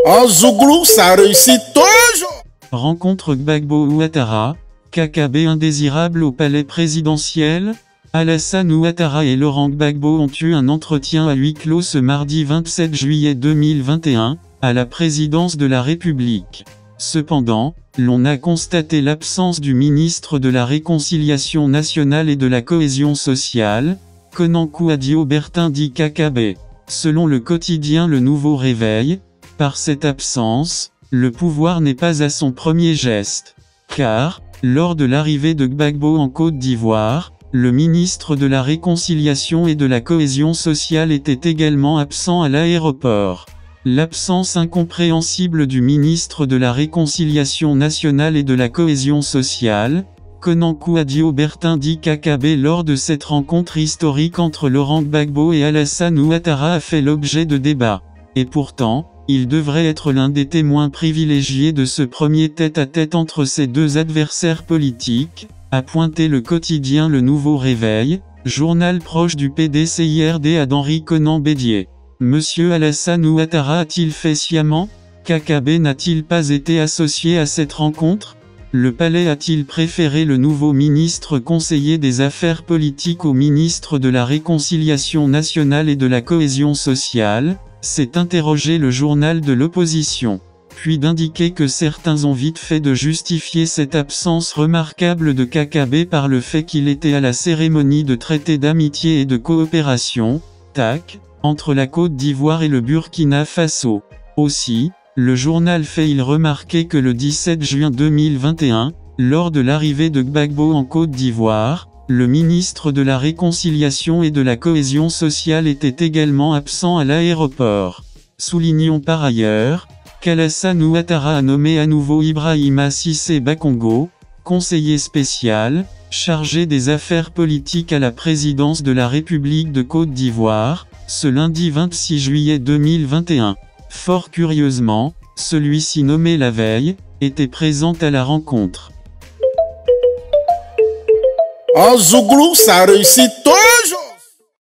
En Zouglou, ça réussit toujours. Rencontre Gbagbo Ouattara, Kakabe indésirable au palais présidentiel. Alassane Ouattara et Laurent Gbagbo ont eu un entretien à huis clos ce mardi 27 juillet 2021, à la présidence de la République. Cependant, l'on a constaté l'absence du ministre de la Réconciliation nationale et de la Cohésion sociale, Konankou Adio Bertin dit Kakabe. Selon le quotidien Le Nouveau Réveil, par cette absence, le pouvoir n'est pas à son premier geste. Car, lors de l'arrivée de Gbagbo en Côte d'Ivoire, le ministre de la Réconciliation et de la Cohésion sociale était également absent à l'aéroport. L'absence incompréhensible du ministre de la Réconciliation nationale et de la Cohésion sociale, Konankou Adio Bertin dit Kakabe lors de cette rencontre historique entre Laurent Gbagbo et Alassane Ouattara a fait l'objet de débats. Et pourtant, il devrait être l'un des témoins privilégiés de ce premier tête-à-tête entre ces deux adversaires politiques, a pointé le quotidien Le Nouveau Réveil, journal proche du PDCIRD à d'Henri Konan Bédier. Monsieur Alassane Ouattara a-t-il fait sciemment? Kakabe n'a-t-il pas été associé à cette rencontre? Le palais a-t-il préféré le nouveau ministre conseiller des Affaires politiques au ministre de la Réconciliation nationale et de la Cohésion sociale? S'est interrogé le journal de l'opposition. Puis d'indiquer que certains ont vite fait de justifier cette absence remarquable de Kakabe par le fait qu'il était à la cérémonie de traité d'amitié et de coopération, TAC, entre la Côte d'Ivoire et le Burkina Faso. Aussi, le journal fait-il remarquer que le 17 juin 2021, lors de l'arrivée de Gbagbo en Côte d'Ivoire, le ministre de la Réconciliation et de la Cohésion sociale était également absent à l'aéroport. Soulignons par ailleurs, qu'Alassane Ouattara a nommé à nouveau Ibrahima Cissé Bakongo, conseiller spécial, chargé des affaires politiques à la présidence de la République de Côte d'Ivoire, ce lundi 26 juillet 2021. Fort curieusement, celui-ci nommé la veille, était présent à la rencontre. En Zouglou, ça réussit toujours.